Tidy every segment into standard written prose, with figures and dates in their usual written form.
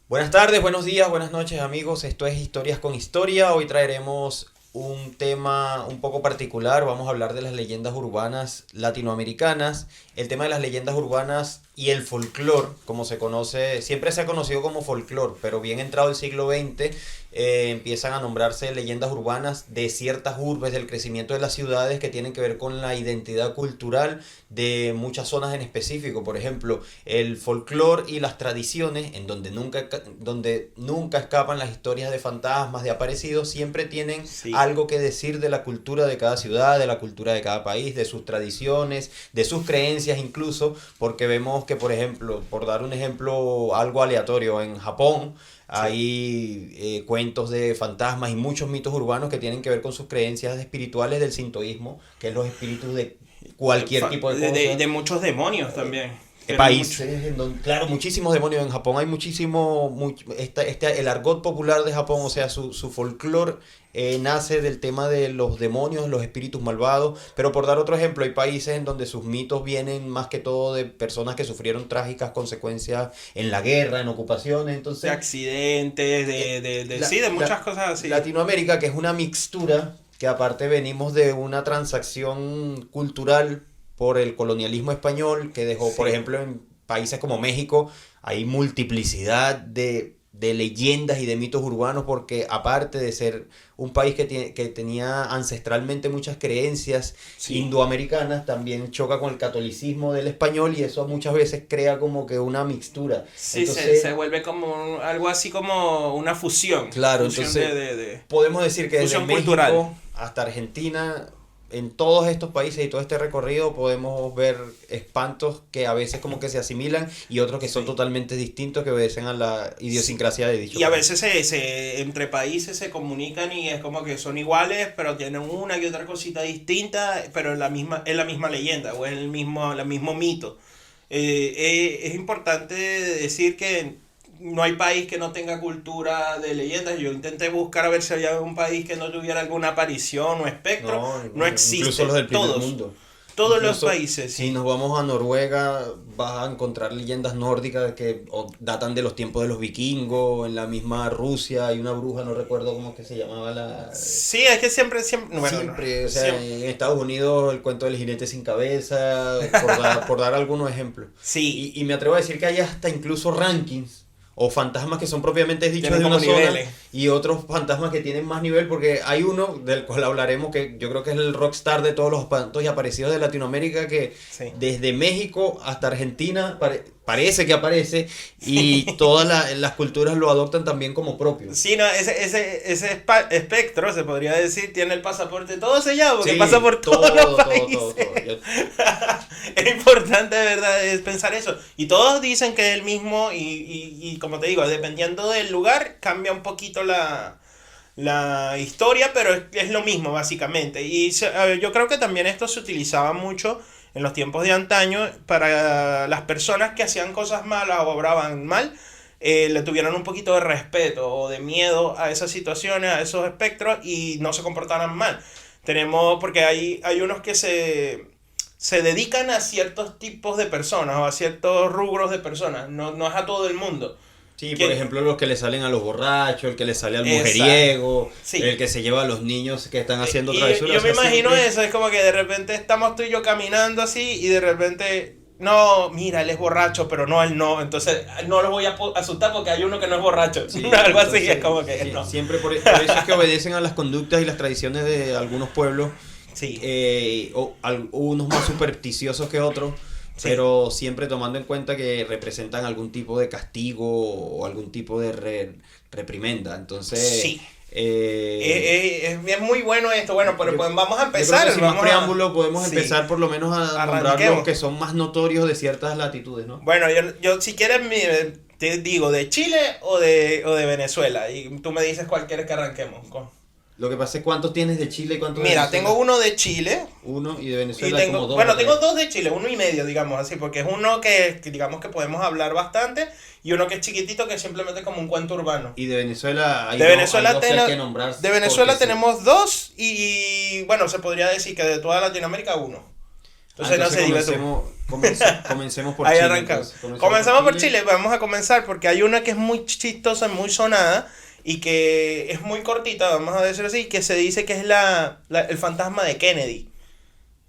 Buenas tardes, buenos días, buenas noches amigos, esto es Historias con Historia, hoy traeremos un tema un poco particular, vamos a hablar de las leyendas urbanas latinoamericanas, el tema de las leyendas urbanas y el folclore, como se conoce, siempre se ha conocido como folclore, pero bien entrado el siglo XX empiezan a nombrarse leyendas urbanas de ciertas urbes, del crecimiento de las ciudades que tienen que ver con la identidad cultural de muchas zonas en específico, por ejemplo, el folclore y las tradiciones, en donde nunca escapan las historias de fantasmas, de aparecidos, siempre tienen Sí, algo que decir de la cultura de cada ciudad, de la cultura de cada país, de sus tradiciones, de sus creencias incluso, porque vemos que, por ejemplo, por dar un ejemplo algo aleatorio, en Japón sí. hay cuentos de fantasmas y muchos mitos urbanos que tienen que ver con sus creencias espirituales del sintoísmo, que es los espíritus de cualquier tipo de cosa. De muchos demonios también. Tienen mucho. Países en donde, claro, muchísimos demonios en Japón, hay muchísimo, el argot popular de Japón, o sea, su folclore nace del tema de los demonios, los espíritus malvados, pero por dar otro ejemplo, hay países en donde sus mitos vienen más que todo de personas que sufrieron trágicas consecuencias en la guerra, en ocupaciones, De entonces accidentes, sí, de muchas cosas así. Latinoamérica, que es una mixtura, que aparte venimos de una transacción cultural por el colonialismo español, que dejó, por Sí. ejemplo, en países como México, hay multiplicidad de leyendas y de mitos urbanos, porque aparte de ser un país que tenía ancestralmente muchas creencias Sí. indoamericanas, también choca con el catolicismo del español y eso muchas veces crea como que una mixtura. Sí, se Entonces, vuelve como algo así como una fusión. claro, Fusión entonces de podemos decir que desde fusión cultural. México hasta Argentina, en todos estos países y todo este recorrido podemos ver espantos que a veces como que se asimilan y otros que son Sí. totalmente distintos que obedecen a la Sí. idiosincrasia de dicho Y a país. veces entre países se comunican y es como que son iguales, pero tienen una y otra cosita distinta, pero es la misma leyenda o es el mismo mito. Es importante decir que no hay país que no tenga cultura de leyendas. Yo intenté buscar a ver si había un país que no tuviera alguna aparición o espectro. No, No ninguno. Incluso los existe. del primer Todos. mundo. Todos los Incluso países, si sí. nos vamos a Noruega, vas a encontrar leyendas nórdicas que datan de los tiempos de los vikingos. En la misma Rusia hay una bruja, no recuerdo cómo es que se llamaba la... Sí, es que siempre, bueno, no, Siempre, o sea, siempre, en Estados Unidos el cuento del jinete sin cabeza, por dar algunos ejemplos. sí, Y me atrevo a decir que hay hasta incluso rankings o fantasmas que son propiamente dichos tienen de como una zona niveles. y otros fantasmas que tienen más nivel, porque hay uno del cual hablaremos que yo creo que es el rockstar de todos los espantos y aparecidos de Latinoamérica, que Sí. desde México hasta Argentina parece que aparece y todas las culturas lo adoptan también como propio. Sí, no, espectro, se podría decir, tiene el pasaporte todo sellado, porque pasa Sí, por todos los países. todo. Es importante, de verdad, es pensar eso. Y todos dicen que es el mismo, y como te digo, dependiendo del lugar, cambia un poquito la historia, pero es lo mismo, básicamente. A ver, yo creo que también esto se utilizaba mucho en los tiempos de antaño para las personas que hacían cosas malas o obraban mal, le tuvieran un poquito de respeto o de miedo a esas situaciones, a esos espectros y no se comportaran mal. Porque hay unos que se dedican a ciertos tipos de personas o a ciertos rubros de personas, no es a todo el mundo. Sí, por Que, ejemplo, los que le salen a los borrachos, el que le sale al esa, mujeriego, sí. el que se lleva a los niños que están haciendo Y travesuras. yo O me sea, imagino siempre. eso, es como que de repente estamos tú y yo caminando así y de repente, no, mira, él es borracho, pero no, él no, entonces no lo voy a asustar porque hay uno que no es borracho, Sí, algo así, es entonces como que no. siempre por eso es que obedecen a las conductas y las tradiciones de algunos pueblos, Sí, unos más supersticiosos que otros, sí, pero siempre tomando en cuenta que representan algún tipo de castigo o algún tipo de reprimenda. Entonces, sí. Es muy bueno esto, bueno, pero Yo, pues vamos a yo creo empezar, que sin más preámbulo podemos sí, empezar por lo menos a nombrar los arranquemos. que son más notorios de ciertas latitudes, ¿no? Bueno, yo si quieres te digo de Chile o de Venezuela y tú me dices cuál quieres que arranquemos con. Lo que pasa es cuántos tienes de Chile y cuántos de Mira, tengo Venezuela. uno de Chile. Uno y de Y Venezuela hay como tengo, dos o bueno, tres. tengo dos de Chile, uno y medio, digamos así, porque es uno que digamos que podemos hablar bastante y uno que es chiquitito que es simplemente como un cuento urbano. Y de Venezuela De hay Venezuela, dos que hay que nombrar de Venezuela porque sí. tenemos dos y bueno, se podría decir que de toda Latinoamérica uno. Entonces no sé, dime tú. Comencemos por Ahí Chile. arrancamos. Entonces. Comenzamos por Chile, vamos a comenzar porque hay una que es muy chistosa, muy sonada y que es muy cortita, vamos a decirlo así, que se dice que es el fantasma de Kennedy.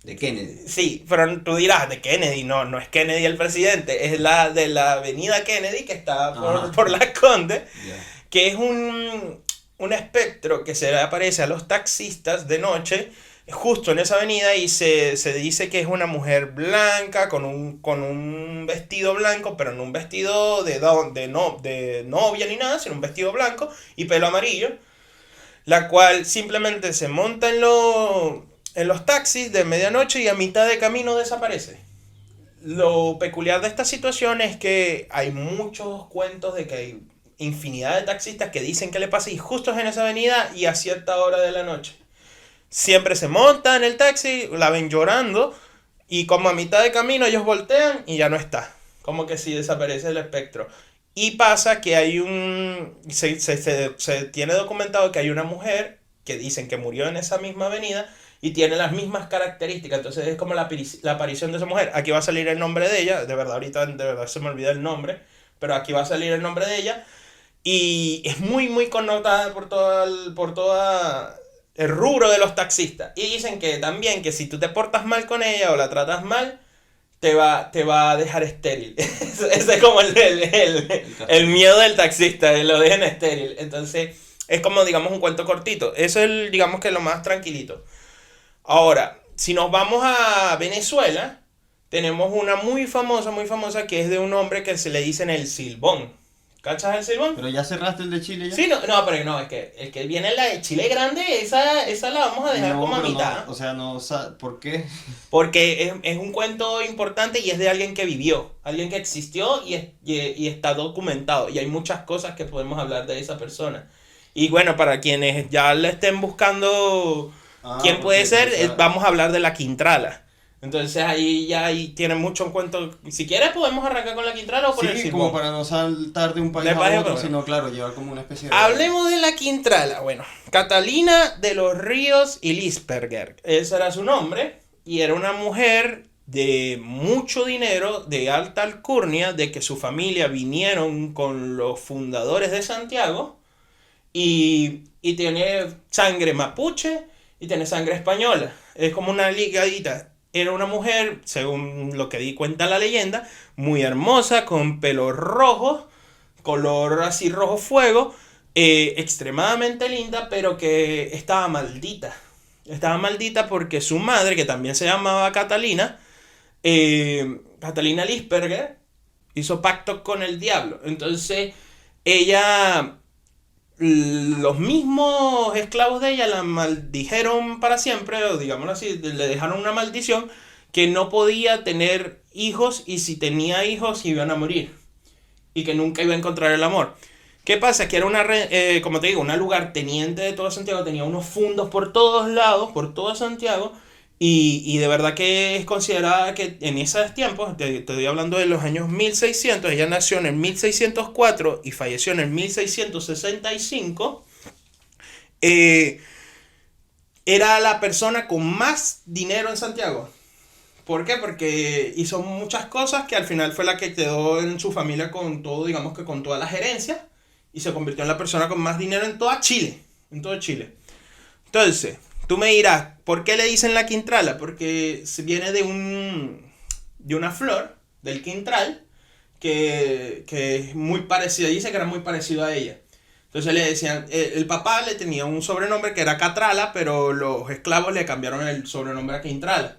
De Kennedy. Sí, pero tú dirás, de Kennedy, no es Kennedy el presidente, es la de la avenida Kennedy que está por Las Condes, Yeah. que es un espectro que se le aparece a los taxistas de noche justo en esa avenida y se dice que es una mujer blanca con un vestido blanco, pero no un vestido de novia ni nada, sino un vestido blanco y pelo amarillo, la cual simplemente se monta en los taxis de medianoche y a mitad de camino desaparece. Lo peculiar de esta situación es que hay muchos cuentos de que hay infinidad de taxistas que dicen que le pasa y justo es en esa avenida y a cierta hora de la noche. Siempre se monta en el taxi, la ven llorando y como a mitad de camino ellos voltean y ya no está. Como que si desaparece el espectro. Y pasa que hay se tiene documentado que hay una mujer que dicen que murió en esa misma avenida y tiene las mismas características. Entonces es como la aparición de esa mujer. Aquí va a salir el nombre de ella. De verdad, ahorita de verdad se me olvida el nombre. Pero aquí va a salir el nombre de ella. Y es muy, muy connotada por toda el rubro de los taxistas. Y dicen que también que si tú te portas mal con ella o la tratas mal, te va a dejar estéril. Ese es como el miedo del taxista, que lo dejen estéril. Entonces es como digamos un cuento cortito. Eso es digamos que lo más tranquilito. Ahora, si nos vamos a Venezuela, tenemos una muy famosa que es de un hombre que se le dicen el Silbón. ¿Cachas el Silbón? Pero ya cerraste el de Chile ya. Sí, no, pero no, es que el que viene la de Chile grande, esa la vamos a dejar No, como a pero mitad. no, o sea, no, ¿por qué? Porque es un cuento importante y es de alguien que vivió, alguien que existió y está documentado. Y hay muchas cosas que podemos hablar de esa persona. Y bueno, para quienes ya le estén buscando quién puede ser, vamos a hablar de la Quintrala. Entonces ahí tiene mucho en cuento. Si quieres podemos arrancar con la Quintrala o por el Sí, Silbón. como para no saltar de un país a otro, sino claro, llevar como una especie de... Hablemos de la Quintrala. Bueno, Catalina de los Ríos y Lisperger. Ese era su nombre. Y era una mujer de mucho dinero, de alta alcurnia, de que su familia vinieron con los fundadores de Santiago. Y tiene sangre mapuche y tiene sangre española. Es como una ligadita. Era una mujer, según lo que di cuenta la leyenda, muy hermosa, con pelo rojo, color así rojo fuego, extremadamente linda, pero que estaba maldita. Estaba maldita porque su madre, que también se llamaba Catalina, Catalina Lisperger, hizo pacto con el diablo. Entonces, ella, los mismos esclavos de ella la maldijeron para siempre, o digámoslo así, le dejaron una maldición que no podía tener hijos y si tenía hijos iban a morir y que nunca iba a encontrar el amor. ¿Qué pasa? Que era como te digo, una lugarteniente de todo Santiago, tenía unos fundos por todos lados, por todo Santiago, y de verdad que es considerada que en esos tiempos, te estoy hablando de los años 1600, ella nació en el 1604 y falleció en el 1665, era la persona con más dinero en Santiago. ¿Por qué? Porque hizo muchas cosas que al final fue la que quedó en su familia con todo, digamos que con toda la gerencia, y se convirtió en la persona con más dinero en toda Chile, en todo Chile. Entonces, tú me dirás, ¿por qué le dicen la Quintrala? Porque se viene de una flor, del quintral, que es muy parecida, dice que era muy parecido a ella. Entonces le decían, el papá le tenía un sobrenombre que era Catrala, pero los esclavos le cambiaron el sobrenombre a Quintrala.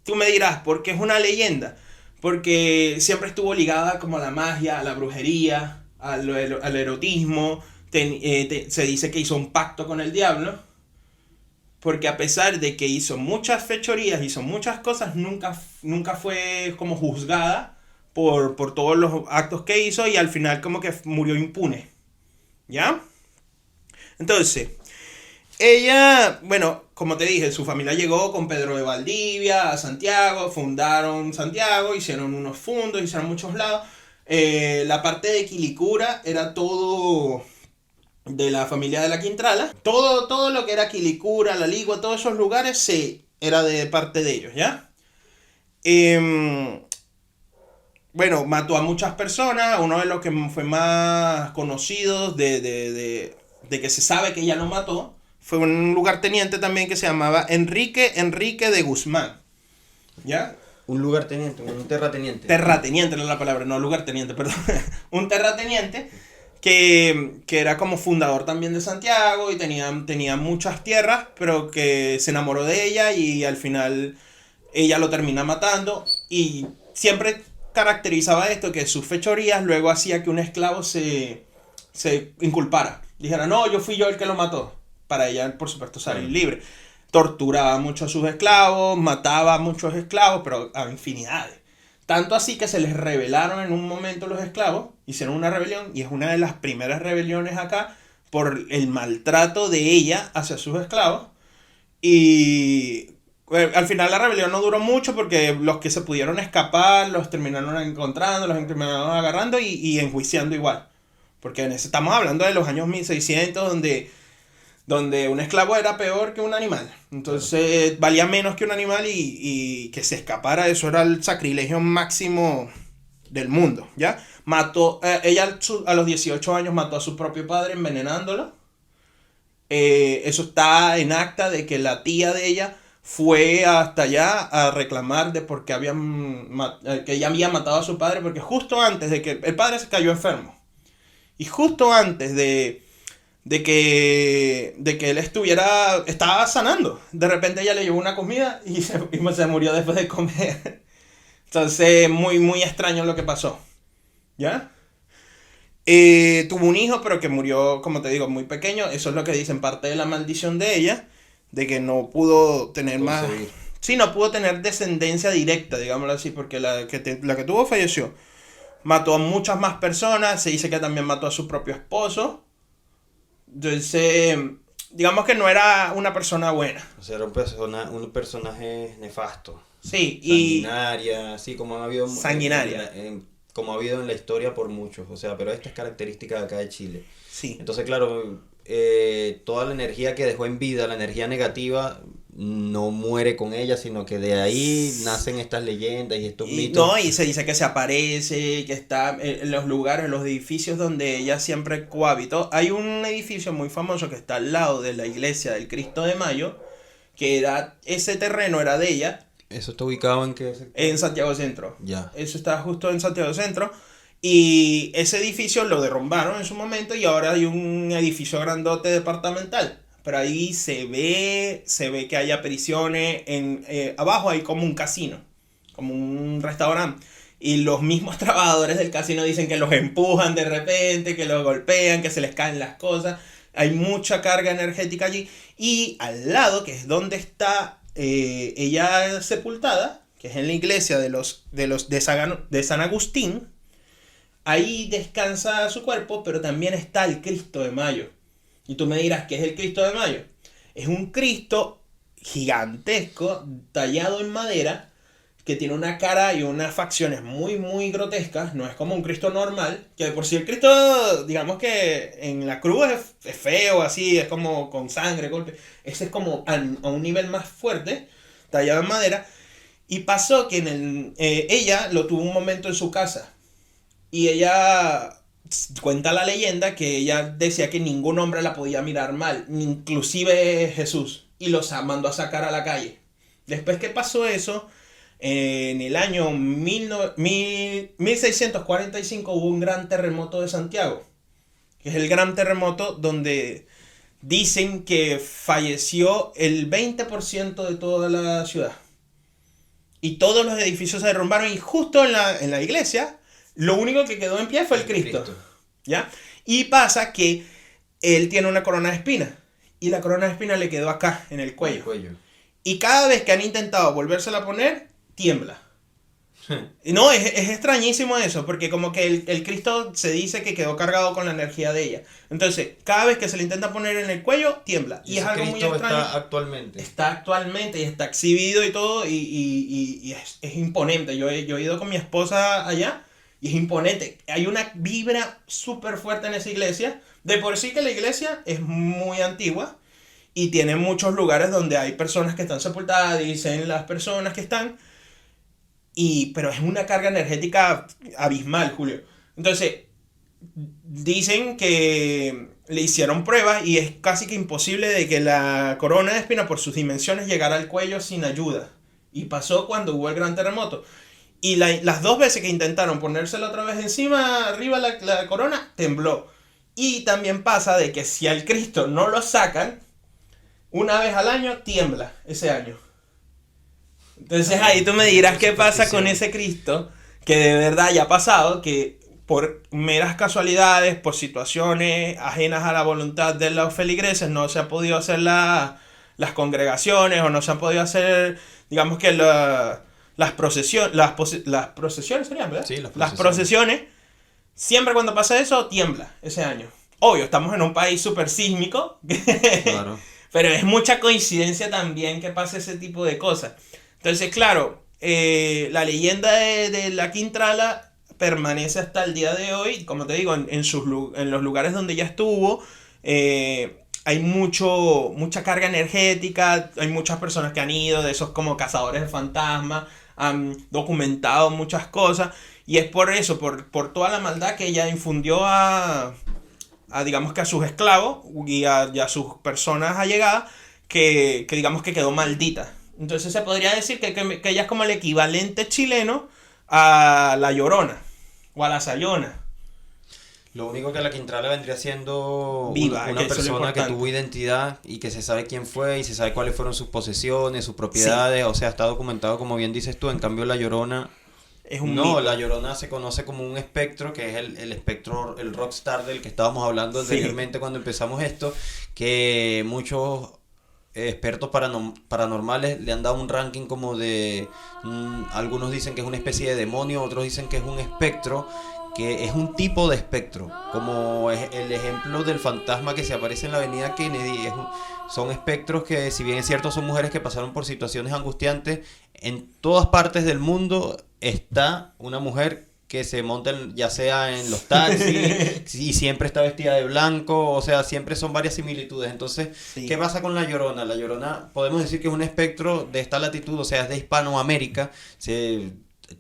Tú me dirás, ¿por qué es una leyenda? Porque siempre estuvo ligada como a la magia, a la brujería, al erotismo. Se dice que hizo un pacto con el diablo. Porque a pesar de que hizo muchas fechorías, hizo muchas cosas, nunca fue como juzgada por todos los actos que hizo y al final como que murió impune. ¿Ya? Entonces, ella, bueno, como te dije, su familia llegó con Pedro de Valdivia a Santiago, fundaron Santiago, hicieron unos fundos, hicieron muchos lados. La parte de Quilicura era todo de la familia de la Quintrala. Todo lo que era Quilicura, La Ligua, todos esos lugares era de parte de ellos, ¿ya? em, bueno, mató a muchas personas. Uno de los que fue más conocidos de que se sabe que ella lo mató fue un lugarteniente también que se llamaba Enrique de Guzmán. ¿Ya? Un lugarteniente, un terrateniente. Terrateniente no es la palabra, no lugarteniente, perdón. Un terrateniente que era como fundador también de Santiago y tenía muchas tierras, pero que se enamoró de ella y al final ella lo termina matando. Y siempre caracterizaba esto, que sus fechorías luego hacía que un esclavo se inculpara. Dijera, no, fui yo el que lo mató. Para ella, por supuesto, salir libre. Torturaba mucho a sus esclavos, mataba a muchos esclavos, pero a infinidades. Tanto así que se les rebelaron en un momento los esclavos, hicieron una rebelión, y es una de las primeras rebeliones acá por el maltrato de ella hacia sus esclavos. Y al final la rebelión no duró mucho porque los que se pudieron escapar los terminaron encontrando, los terminaron agarrando y enjuiciando igual. Porque estamos hablando de los años 1600 donde un esclavo era peor que un animal. Entonces valía menos que un animal y que se escapara, eso era el sacrilegio máximo del mundo, ¿ya? Ella a los 18 años mató a su propio padre envenenándolo. Eso está en acta de que la tía de ella fue hasta allá a reclamar de por qué que ella había matado a su padre, porque justo antes de que el padre se cayó enfermo y justo antes de que él estaba sanando. De repente ella le llevó una comida y se murió después de comer. Entonces, muy, muy extraño lo que pasó. ¿Ya? Tuvo un hijo, pero que murió, como te digo, muy pequeño. Eso es lo que dicen, parte de la maldición de ella, de que no pudo tener más... Sí, no pudo tener descendencia directa, digámoslo así, porque la que tuvo falleció. Mató a muchas más personas, se dice que también mató a su propio esposo. Entonces, digamos que no era una persona buena. O sea, era un personaje nefasto. Sí, sanguinaria, así como ha habido sanguinaria. Como ha habido en la historia por muchos. O sea, pero esta es característica de acá de Chile. Sí. Entonces, claro, toda la energía que dejó en vida, la energía negativa, no muere con ella, sino que de ahí nacen estas leyendas y estos mitos. No, y se dice que se aparece, que está en los lugares, en los edificios donde ella siempre cohabitó. Hay un edificio muy famoso que está al lado de la iglesia del Cristo de Mayo, ese terreno era de ella. ¿Eso está ubicado en qué sector? En Santiago Centro. Ya. Eso está justo en Santiago Centro. Y ese edificio lo derrumbaron en su momento y ahora hay un edificio grandote departamental. Pero ahí se ve que hay apariciones. Abajo hay como un casino, como un restaurante. Y los mismos trabajadores del casino dicen que los empujan de repente, que los golpean, que se les caen las cosas. Hay mucha carga energética allí. Y al lado, que es donde está ella sepultada, que es en la iglesia de San Agustín, ahí descansa su cuerpo, pero también está el Cristo de Mayo. Y tú me dirás, ¿qué es el Cristo de Mayo? Es un Cristo gigantesco, tallado en madera, que tiene una cara y unas facciones muy, muy grotescas. No es como un Cristo normal, que de por sí el Cristo, digamos que en la cruz es feo, así, es como con sangre, golpe. Ese es como a un nivel más fuerte, tallado en madera. Y pasó que ella lo tuvo un momento en su casa. Y ella cuenta la leyenda que ella decía que ningún hombre la podía mirar mal, inclusive Jesús, y los mandó a sacar a la calle. Después que pasó eso, en el año 1645 hubo un gran terremoto de Santiago, que es el gran terremoto donde dicen que falleció el 20% de toda la ciudad. Y todos los edificios se derrumbaron y justo en la iglesia lo único que quedó en pie fue el Cristo. ¿Ya? Y pasa que él tiene una corona de espinas. Y la corona de espinas le quedó acá, en el cuello. Y cada vez que han intentado volvérsela a poner, tiembla. No, es extrañísimo eso, porque como que el Cristo se dice que quedó cargado con la energía de ella. Entonces, cada vez que se le intenta poner en el cuello, tiembla. Y es algo muy extraño. Está actualmente. Está actualmente y está exhibido y todo, y es imponente. Yo he ido con mi esposa allá y es imponente. Hay una vibra súper fuerte en esa iglesia. De por sí que la iglesia es muy antigua y tiene muchos lugares donde hay personas que están sepultadas, dicen las personas que están. pero es una carga energética abismal, Julio. Entonces, dicen que le hicieron pruebas y es casi que imposible de que la corona de espina por sus dimensiones llegara al cuello sin ayuda. Y pasó cuando hubo el gran terremoto. Y las 2 veces que intentaron ponérsela otra vez encima, arriba la corona, tembló. Y también pasa de que si al Cristo no lo sacan, una vez al año tiembla ese año. Entonces ahí tú me dirás qué pasa con ese Cristo, que de verdad ya ha pasado, que por meras casualidades, por situaciones ajenas a la voluntad de los feligreses, no se ha podido hacer las congregaciones o no se han podido hacer, digamos que las procesiones, las procesiones serían, ¿verdad? Sí, las procesiones, siempre cuando pasa eso, tiembla ese año. Obvio, estamos en un país súper sísmico, Claro. pero es mucha coincidencia también que pase ese tipo de cosas. Entonces, claro, la leyenda de la Quintrala permanece hasta el día de hoy, como te digo, en los lugares donde ya estuvo, hay mucha carga energética, hay muchas personas que han ido, de esos como cazadores de fantasmas, han documentado muchas cosas, y es por eso, por toda la maldad que ella infundió digamos que a sus esclavos y a sus personas allegadas, que digamos que quedó maldita. Entonces se podría decir que ella es como el equivalente chileno a la Llorona o a la Sayona. Lo único que la Quintrala vendría siendo Viva, una que eso es lo persona que importante. tuvo identidad y que se sabe quién fue y se sabe cuáles fueron sus posesiones, sus propiedades, o sea, está documentado como bien dices tú. En cambio la Llorona, Es un no, mito. la Llorona se conoce como un espectro, que es el espectro, el rockstar del que estábamos hablando Sí. anteriormente cuando empezamos esto, que muchos expertos paranormales le han dado un ranking como de, algunos dicen que es una especie de demonio, otros dicen que es un espectro, que es un tipo de espectro, como es el ejemplo del fantasma que se aparece en la avenida Kennedy. Son espectros que, si bien es cierto, son mujeres que pasaron por situaciones angustiantes. En todas partes del mundo está una mujer que se monta ya sea en los taxis y siempre está vestida de blanco, o sea, siempre son varias similitudes. Entonces, Sí. ¿qué pasa con la Llorona? La Llorona podemos decir que es un espectro de esta latitud, o sea, es de Hispanoamérica.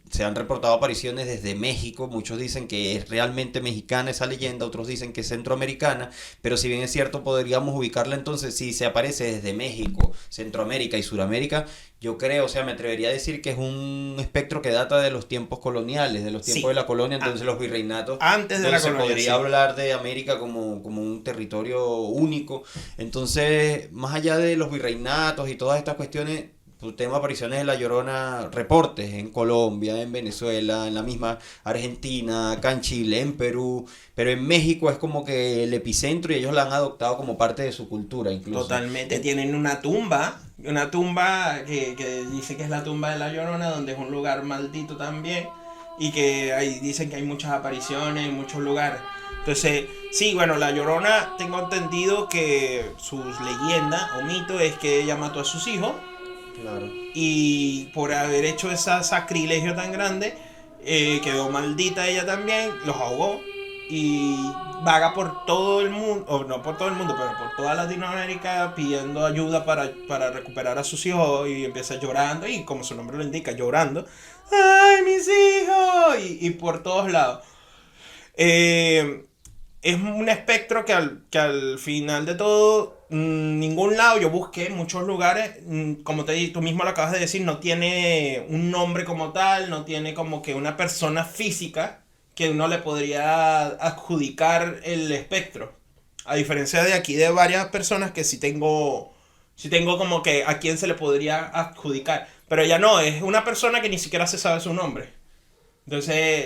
Se han reportado apariciones desde México, muchos dicen que es realmente mexicana esa leyenda, otros dicen que es centroamericana, pero si bien es cierto podríamos ubicarla entonces, si se aparece desde México, Centroamérica y Suramérica, yo creo, o sea, me atrevería a decir que es un espectro que data de los tiempos coloniales, de los tiempos Sí. de la colonia, entonces los virreinatos, Antes de donde la se colonia, podría sí. hablar de América como un territorio único. Entonces, más allá de los virreinatos y todas estas cuestiones, pues, tema apariciones de la Llorona, reportes en Colombia, en Venezuela, en la misma Argentina, acá en Chile, en Perú, pero en México es como que el epicentro y ellos la han adoptado como parte de su cultura incluso. Totalmente. Tienen una tumba que dice que es la tumba de la Llorona, donde es un lugar maldito también, y que dicen que hay muchas apariciones en muchos lugares. Entonces, sí, bueno, la Llorona, tengo entendido que su leyenda o mito es que ella mató a sus hijos, Claro. y por haber hecho ese sacrilegio tan grande, quedó maldita ella también, los ahogó y vaga por todo el mundo, o no por todo el mundo, pero por toda Latinoamérica pidiendo ayuda para recuperar a sus hijos, y empieza llorando, y como su nombre lo indica, llorando, ¡ay, mis hijos! Y por todos lados. Es un espectro que al final de todo, ningún lado, yo busqué en muchos lugares, como tú mismo lo acabas de decir, no tiene un nombre como tal, no tiene como que una persona física que uno le podría adjudicar el espectro. A diferencia de aquí de varias personas que sí tengo como que a quién se le podría adjudicar. Pero ella no, es una persona que ni siquiera se sabe su nombre. Entonces,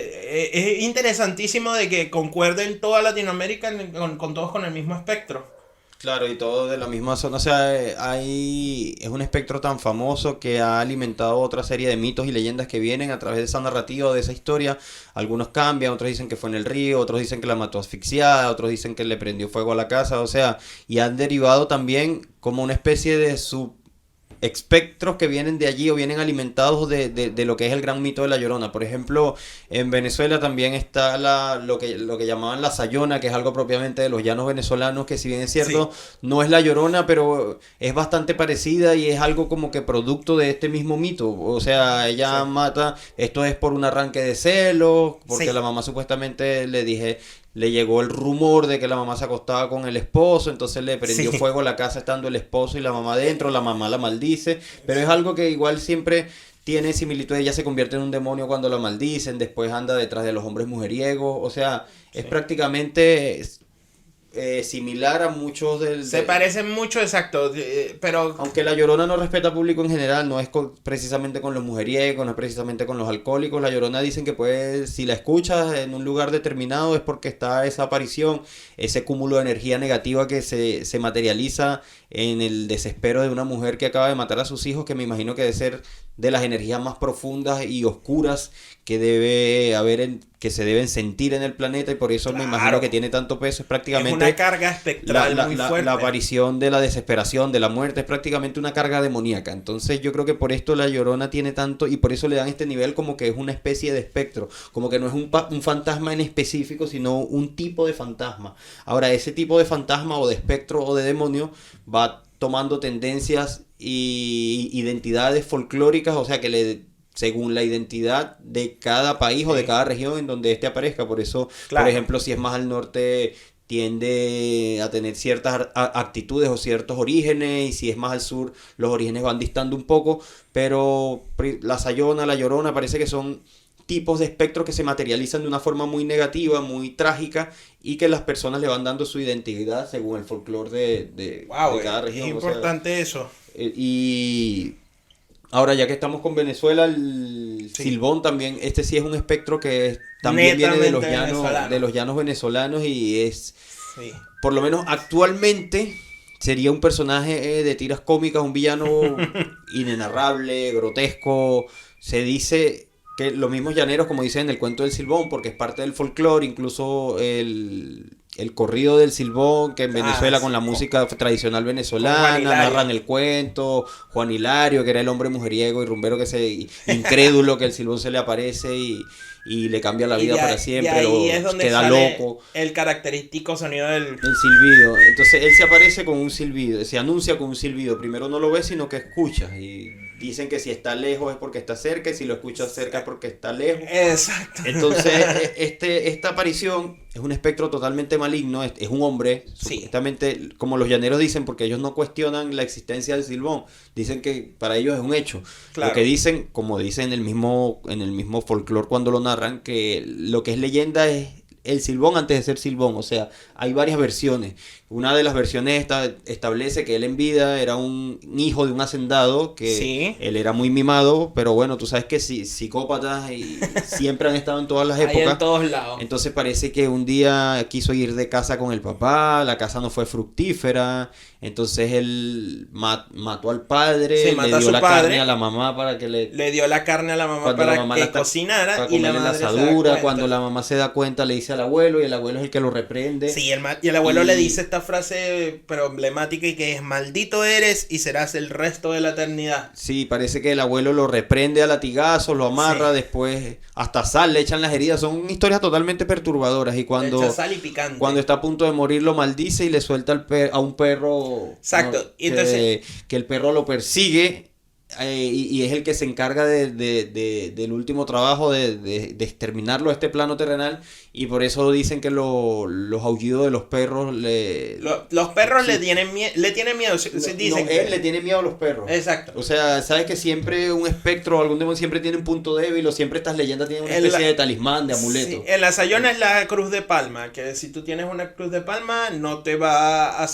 es interesantísimo de que concuerden toda Latinoamérica con todos con el mismo espectro. Claro, y todo de la misma zona, o sea, es un espectro tan famoso que ha alimentado otra serie de mitos y leyendas que vienen a través de esa narrativa o de esa historia. Algunos cambian, otros dicen que fue en el río, otros dicen que la mató asfixiada, otros dicen que le prendió fuego a la casa, o sea, y han derivado también como una especie de espectros que vienen de allí o vienen alimentados de lo que es el gran mito de la Llorona. Por ejemplo, en Venezuela también está lo que llamaban la Sayona, que es algo propiamente de los llanos venezolanos, que si bien es cierto, no es la Llorona, pero es bastante parecida y es algo como que producto de este mismo mito. O sea, ella mata, esto es por un arranque de celos, porque la mamá supuestamente le llegó el rumor de que la mamá se acostaba con el esposo, entonces le prendió fuego a la casa estando el esposo y la mamá dentro, la mamá la maldice, pero es algo que igual siempre tiene similitud. Ella se convierte en un demonio cuando la maldicen, después anda detrás de los hombres mujeriegos, o sea, es prácticamente similar a muchos Se parecen mucho, exacto, pero... Aunque la Llorona no respeta al público en general, no es precisamente con los mujeriegos, no es precisamente con los alcohólicos. La Llorona dicen que si la escuchas en un lugar determinado es porque está esa aparición, ese cúmulo de energía negativa que se materializa en el desespero de una mujer que acaba de matar a sus hijos, que me imagino que debe ser de las energías más profundas y oscuras que debe haber que se deben sentir en el planeta, y por eso me imagino que tiene tanto peso. Es prácticamente es una carga espectral muy fuerte. La aparición de la desesperación, de la muerte, es prácticamente una carga demoníaca. Entonces yo creo que por esto la Llorona tiene tanto, y por eso le dan este nivel como que es una especie de espectro, como que no es un fantasma en específico, sino un tipo de fantasma. Ahora, ese tipo de fantasma o de espectro o de demonio va tomando tendencias y identidades folclóricas, o sea que según la identidad de cada país o de cada región en donde este aparezca. Por eso, por ejemplo, si es más al norte, tiende a tener ciertas actitudes o ciertos orígenes, y si es más al sur, los orígenes van distando un poco, pero la Sayona, la Llorona, parece que son tipos de espectros que se materializan de una forma muy negativa, muy trágica, y que las personas le van dando su identidad según el folclore de cada región. Es importante eso. Y ahora, ya que estamos con Venezuela, el Silbón también, este sí es un espectro que también viene de los llanos venezolanos, y es, por lo menos actualmente, sería un personaje de tiras cómicas, un villano inenarrable, grotesco. Se dice que los mismos llaneros, como dicen en el cuento del Silbón, porque es parte del folclore, incluso el corrido del Silbón, que en Venezuela con la música tradicional venezolana narran el cuento. Juan Hilario, que era el hombre mujeriego y rumbero incrédulo, que el Silbón se le aparece y le cambia la vida para siempre, y ahí es donde queda sale loco. El característico sonido del silbido. Entonces él se aparece con un silbido, se anuncia con un silbido. Primero no lo ves, sino que escuchas, y dicen que si está lejos es porque está cerca, y si lo escuchas cerca es porque está lejos. Exacto. Entonces esta aparición es un espectro totalmente maligno, es un hombre, supuestamente, como los llaneros dicen, porque ellos no cuestionan la existencia del Silbón, dicen que para ellos es un hecho. Lo que dicen, como dicen en el mismo folclore cuando lo narran, que lo que es leyenda es el Silbón antes de ser Silbón. O sea, hay varias versiones. Una de las versiones establece que él en vida era un hijo de un hacendado, que él era muy mimado, pero bueno, tú sabes que psicópatas siempre han estado en todas las épocas. Ahí en todos lados. Entonces parece que un día quiso ir de casa con el papá, la casa no fue fructífera, entonces él mató al padre, le dio la carne a la mamá para que le dio la carne a la mamá para que cocinara, para y la madre la asadura. Cuando la mamá se da cuenta, le dice al abuelo, y el abuelo es el que lo reprende. Y el abuelo le dice esta frase pero emblemática, y que es: maldito eres y serás el resto de la eternidad. Sí, parece que el abuelo lo reprende a latigazos, lo amarra, después hasta sal le echan las heridas. Son historias totalmente perturbadoras, y cuando le echa sal y picante. Cuando está a punto de morir lo maldice y le suelta a un perro. Exacto. Y entonces que el perro lo persigue. Y es el que se encarga del último trabajo de exterminarlo a este plano terrenal, y por eso dicen que los aullidos de los perros los perros le tienen miedo, dicen él le tiene miedo a los perros. Exacto. O sea, sabes que siempre un espectro o algún demonio siempre tiene un punto débil, o siempre estas leyendas tienen una especie de talismán, de amuleto. Sí, en la Sayona es la cruz de palma, que si tú tienes una cruz de palma no se va a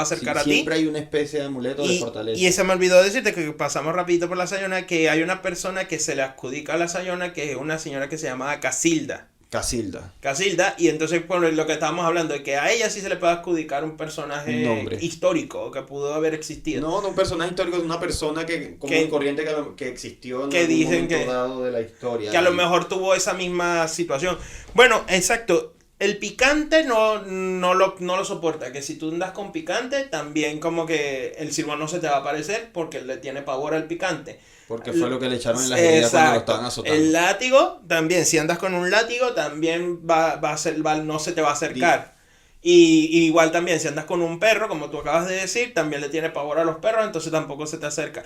acercar a ti. Siempre hay una especie de amuleto de fortaleza. Y se me olvidó decirte que pasamos rápido por la Sayona, que hay una persona que se le adjudica a la Sayona, que es una señora que se llamaba Casilda, y entonces por lo que estábamos hablando, de que a ella sí se le puede adjudicar un personaje histórico que pudo haber existido. No un personaje histórico, es una persona común y corriente que existió en algún momento dado de la historia. Que a lo mejor tuvo esa misma situación. Bueno, exacto. el picante no lo soporta. Que si tú andas con picante, también como que el silbón no se te va a aparecer porque le tiene pavor al picante. Porque fue lo que le echaron en las heridas cuando lo estaban azotando. El látigo también, si andas con un látigo, también no se te va a acercar. Y igual también, si andas con un perro, como tú acabas de decir, también le tiene pavor a los perros, entonces tampoco se te acerca.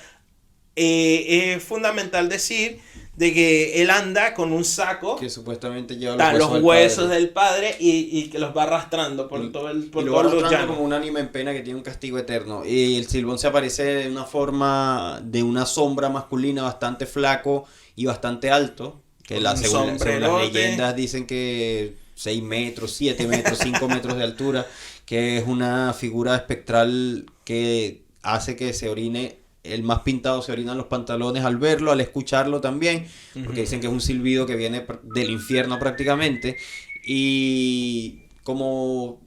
Es fundamental decir de que él anda con un saco que supuestamente lleva los huesos del padre y que los va arrastrando por todo el por todos los llanos, como un ánima en pena que tiene un castigo eterno. Y el silbón se aparece de una forma de una sombra masculina bastante flaco y bastante alto, que según las leyendas dicen que 6 metros, 7 metros, 5 metros de altura, que es una figura espectral que hace que se orine. El más pintado se orina en los pantalones al verlo, al escucharlo también, porque dicen que es un silbido que viene del infierno prácticamente. Y como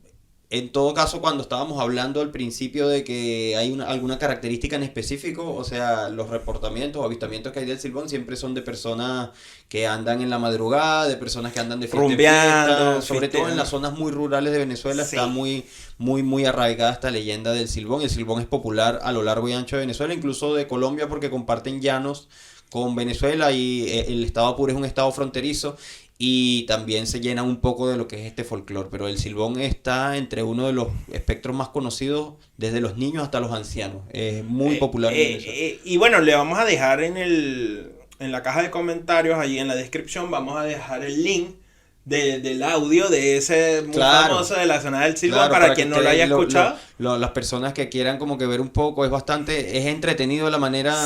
en todo caso, cuando estábamos hablando al principio de que hay alguna característica en específico, o sea, los reportamientos o avistamientos que hay del silbón siempre son de personas que andan en la madrugada, de personas que andan de fiesta en fiesta, sobre todo en las zonas muy rurales de Venezuela. Sí. Está muy arraigada esta leyenda del silbón. El silbón es popular a lo largo y ancho de Venezuela, incluso de Colombia, porque comparten llanos con Venezuela y el estado Apure es un estado fronterizo. Y también se llena un poco de lo que es este folclore, pero el silbón está entre uno de los espectros más conocidos desde los niños hasta los ancianos. Es muy popular en Venezuela. Y bueno, le vamos a dejar en la caja de comentarios, allí en la descripción, vamos a dejar el link del audio de ese muy famoso de la zona del silbón, para quien no lo haya escuchado. Las personas que quieran como que ver un poco, es entretenido la manera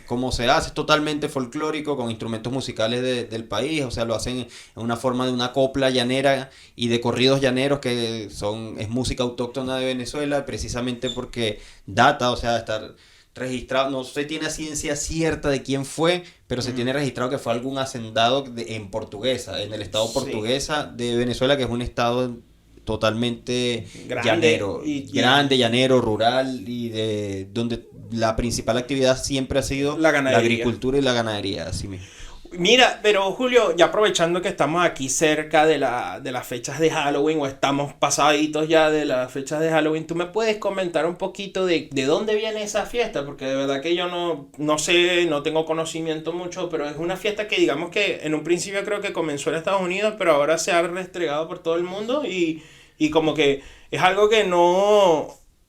como se hace, es totalmente folclórico, con instrumentos musicales del país, o sea, lo hacen en una forma de una copla llanera y de corridos llaneros que es música autóctona de Venezuela, precisamente porque data, o sea, estar registrado, no se tiene ciencia cierta de quién fue, pero se tiene registrado que fue algún hacendado en Portuguesa, en el estado Portuguesa de Venezuela, que es un estado totalmente llanero, llanero, rural, y de donde la principal actividad siempre ha sido la agricultura y la ganadería, así mismo. Mira, pero Julio, ya aprovechando que estamos aquí cerca de las fechas de Halloween, o estamos pasaditos ya de las fechas de Halloween, ¿tú me puedes comentar un poquito de dónde viene esa fiesta? Porque de verdad que yo no sé, no tengo conocimiento mucho, pero es una fiesta que digamos que en un principio creo que comenzó en Estados Unidos, pero ahora se ha restregado por todo el mundo y como que es algo que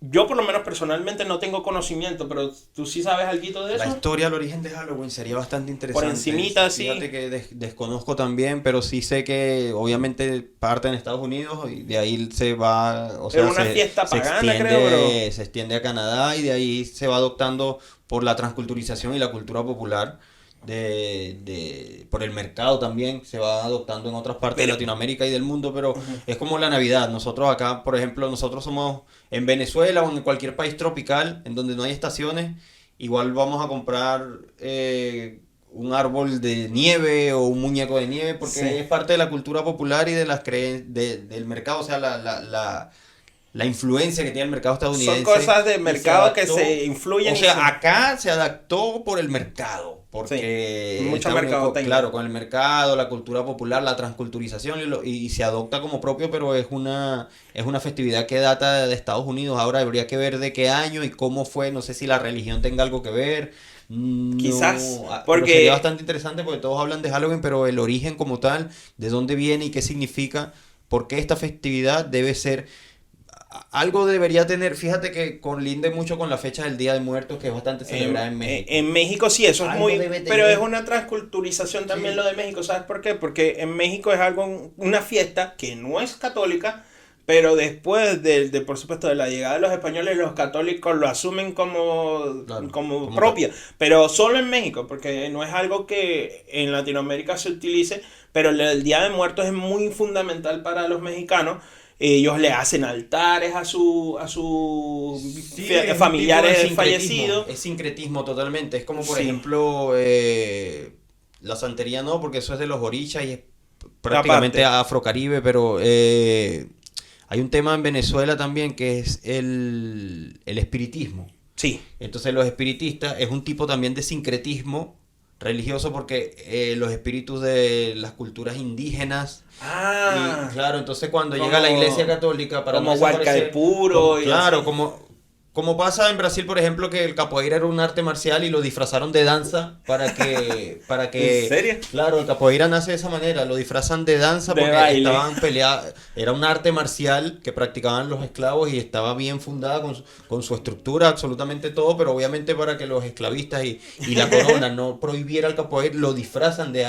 yo por lo menos personalmente no tengo conocimiento, pero tú sí sabes algo de eso. La historia, el origen de Halloween sería bastante interesante. Por encimita, sí. Fíjate que desconozco también, pero sí sé que obviamente parte en Estados Unidos y de ahí se va, o sea, una fiesta pagana, creo, bro. Se extiende a Canadá y de ahí se va adoptando por la transculturización y la cultura popular. Por el mercado también se va adoptando en otras partes de Latinoamérica y del mundo, pero es como la Navidad. Nosotros acá, por ejemplo, nosotros somos en Venezuela o en cualquier país tropical en donde no hay estaciones, igual vamos a comprar un árbol de nieve o un muñeco de nieve porque es parte de la cultura popular y de las del mercado, o sea, la influencia que tiene el mercado estadounidense. Son cosas de mercado que se influyen. O sea, acá se adaptó por el mercado. Porque mucho mercado claro, con el mercado, la cultura popular, la transculturización y se adopta como propio, pero es una festividad que data de Estados Unidos. Ahora habría que ver de qué año y cómo fue, no sé si la religión tenga algo que ver. Quizás, porque sería bastante interesante porque todos hablan de Halloween, pero el origen como tal, de dónde viene y qué significa, por qué esta festividad debe ser. Algo debería tener, fíjate que colinde mucho con la fecha del Día de Muertos, que es bastante celebrada en México. En México sí, eso es muy... Pero es una transculturización también lo de México, ¿sabes por qué? Porque en México es una fiesta que no es católica, pero después por supuesto, de la llegada de los españoles, los católicos lo asumen como propia. Pero solo en México, porque no es algo que en Latinoamérica se utilice, pero el Día de Muertos es muy fundamental para los mexicanos. Ellos le hacen altares a sus familiares fallecidos. Es sincretismo totalmente. Es como, por ejemplo, la santería no, porque eso es de los orichas y es prácticamente afrocaribe, pero hay un tema en Venezuela también que es el espiritismo. Sí. Entonces los espiritistas es un tipo también de sincretismo religioso porque los espíritus de las culturas indígenas. Ah, Y claro, entonces cuando como- llega la Iglesia Católica para como no Huarca de desaparecer, Puro y claro, así. como pasa en Brasil, por ejemplo, que el capoeira era un arte marcial y lo disfrazaron de danza para ¿En que, serio? claro, el capoeira nace de esa manera, lo disfrazan de danza De porque baile. estaban peleados, era un arte marcial que practicaban los esclavos y estaba bien fundada con su estructura, absolutamente todo, pero obviamente para que los esclavistas y la corona no prohibiera el capoeira, lo disfrazan de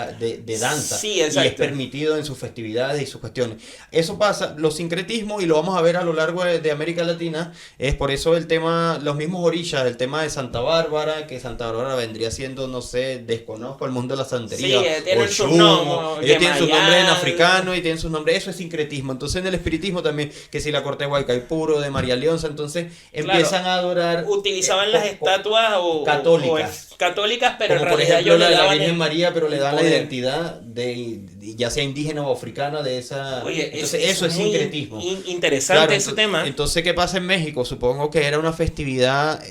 danza. Sí, Y es exacto. permitido en sus festividades y sus cuestiones. Eso pasa, los sincretismos, y lo vamos a ver a lo largo de América Latina, es por eso el tema, los mismos orillas, el tema de Santa Bárbara, que Santa Bárbara vendría siendo, no sé, desconozco el mundo de la santería. Sí, tienen sus Oshun, nombres, ellos tienen sus nombres en Yemayá. africano y tienen sus nombres, eso es sincretismo. Entonces en el espiritismo también, que si la corte de Huaycaipuro, de María Leonza, entonces empiezan a adorar Utilizaban las estatuas católicas. católicas, pero en como por realidad ejemplo ellos la le de la daban Virgen María, pero le el dan la poder. identidad ya sea indígena o africana de esa. Oye, Entonces eso es muy sincretismo. interesante Claro, ese tema. entonces, ¿qué pasa en México? Supongo que era una festividad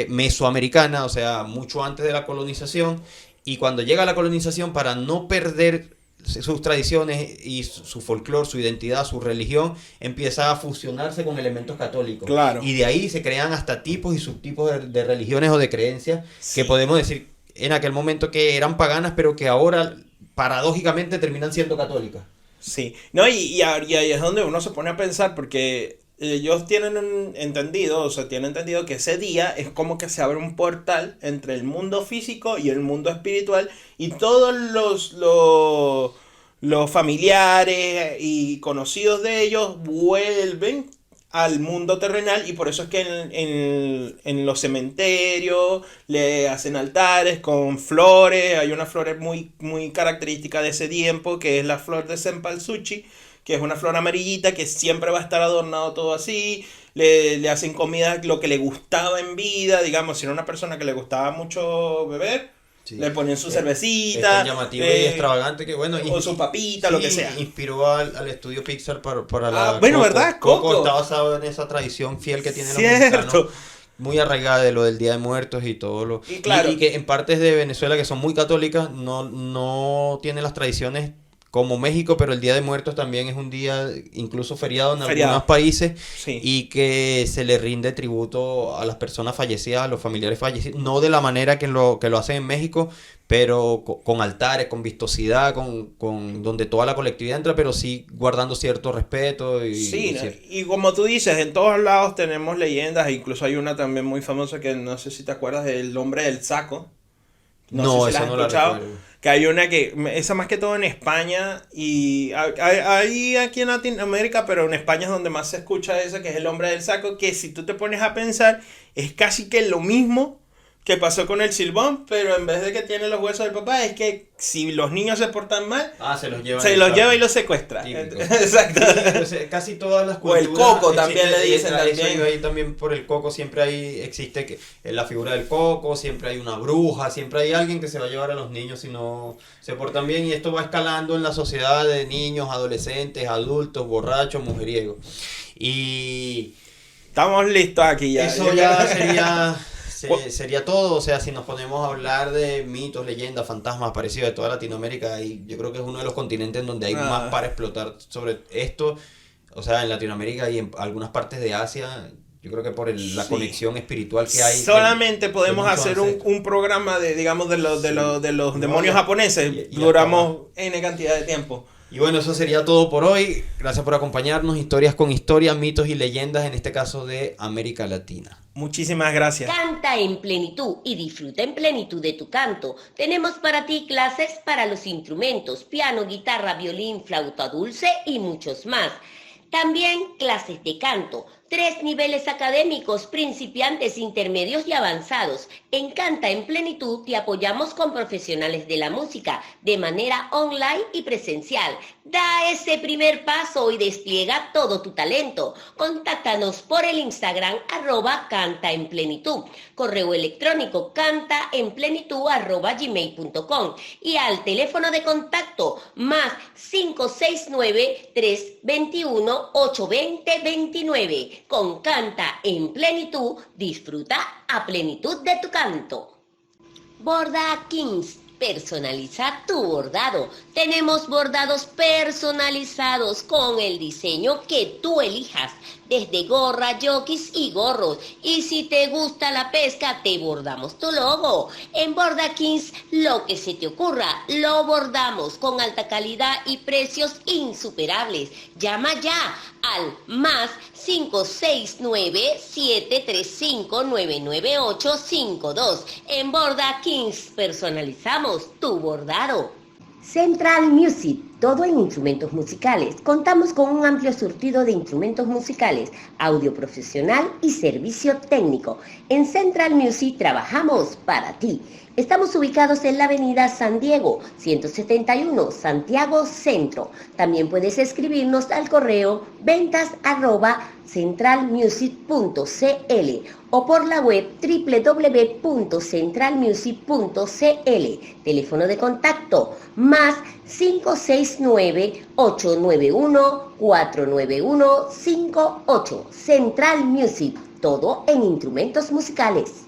mesoamericana, o sea, mucho antes de la colonización, y cuando llega la colonización, para no perder sus tradiciones y su folclore, su identidad, su religión, empieza a fusionarse con elementos católicos. Claro. Y de ahí se crean hasta tipos y subtipos de religiones o de creencias Sí. que podemos decir en aquel momento que eran paganas, pero que ahora paradójicamente terminan siendo católicas. Sí, no, y ahí es donde uno se pone a pensar porque ellos tienen entendido, o sea, tienen entendido que ese día es como que se abre un portal entre el mundo físico y el mundo espiritual y todos los familiares y conocidos de ellos vuelven al mundo terrenal y por eso es que en los cementerios le hacen altares con flores, hay una flor muy característica de ese tiempo que es la flor de cempasúchil, que es una flor amarillita que siempre va a estar adornado todo así, le hacen comida lo que le gustaba en vida, digamos, si era una persona que le gustaba mucho beber, Sí. le ponen su Es cervecita, tan llamativo y extravagante que bueno. o su papita, lo que sea. Inspiró al estudio Pixar para Ah, la bueno, Coco. ¿verdad? Coco Coco. está basado en esa tradición fiel que tienen los Cierto. mexicanos. Muy arraigada de lo del Día de Muertos y todo lo. Y claro. Y que en partes de Venezuela que son muy católicas no tienen las tradiciones como México, pero el Día de Muertos también es un día incluso feriado en algunos países Sí. y que se le rinde tributo a las personas fallecidas, a los familiares fallecidos, no de la manera que lo hacen en México, pero con altares, con vistosidad, con donde toda la colectividad entra, pero sí guardando cierto respeto. Sí, ¿no? cierto. Y como tú dices, en todos lados tenemos leyendas, incluso hay una también muy famosa que no sé si te acuerdas del hombre del saco. No, sé si eso la has no la escuchado. recuerdo. Que hay una esa más que todo en España y hay aquí en Latinoamérica, pero en España es donde más se escucha esa, que es el hombre del saco, que si tú te pones a pensar, es casi que lo mismo que pasó con el Silbón, pero en vez de que tiene los huesos del papá, es que si los niños se portan mal, Se los lleva. se los lleva y los secuestra. Típico. Exacto. Sí, pues, casi todas las O el culturas coco también le dicen eso también. iba ahí también por el coco, siempre existe la figura del coco, siempre hay una bruja, siempre hay alguien que se va a llevar a los niños si no se portan bien, y esto va escalando en la sociedad de niños, adolescentes, adultos, borrachos, mujeriegos. Y Estamos listos aquí ya. eso ya sería todo. O sea, si nos ponemos a hablar de mitos, leyendas, fantasmas parecidos de toda Latinoamérica, y yo creo que es uno de los continentes en donde hay más para explotar sobre esto. O sea, en Latinoamérica y en algunas partes de Asia, yo creo que por la Sí. conexión espiritual que hay. Solamente podemos mucho hacer ancestro. un programa de, digamos, de los No, demonios ya- japoneses. ya Duramos N cantidad de tiempo. Y bueno, eso sería todo por hoy. Gracias por acompañarnos. Historias con historia, mitos y leyendas, en este caso de América Latina. Muchísimas gracias. Canta en plenitud y disfruta en plenitud de tu canto. Tenemos para ti clases para los instrumentos, piano, guitarra, violín, flauta dulce y muchos más. También clases de canto, 3 niveles académicos, principiantes, intermedios y avanzados. En Canta en Plenitud te apoyamos con profesionales de la música, de manera online y presencial. Da ese primer paso y despliega todo tu talento. Contáctanos por el Instagram @cantaenplenitud, correo electrónico cantaenplenitud@gmail.com y al teléfono de contacto más 569-321-820-29. Con Canta en Plenitud, disfruta a plenitud de tu canto. Borda Kings, Personaliza tu bordado. Tenemos bordados personalizados con el diseño que tú elijas, desde gorra, jockeys y gorros. Y si te gusta la pesca, te bordamos tu logo. En Borda Kings, lo que se te ocurra, lo bordamos con alta calidad y precios insuperables. Llama ya al más 569-735-99852. En Borda Kings personalizamos tu bordado. Central Music, todo en instrumentos musicales. Contamos con un amplio surtido de instrumentos musicales, audio profesional y servicio técnico. En Central Music trabajamos para ti. Estamos ubicados en la avenida San Diego, 171, Santiago Centro. También puedes escribirnos al correo ventas@centralmusic.cl o por la web www.centralmusic.cl. Teléfono de contacto más 569-891-49158. Central Music, todo en instrumentos musicales.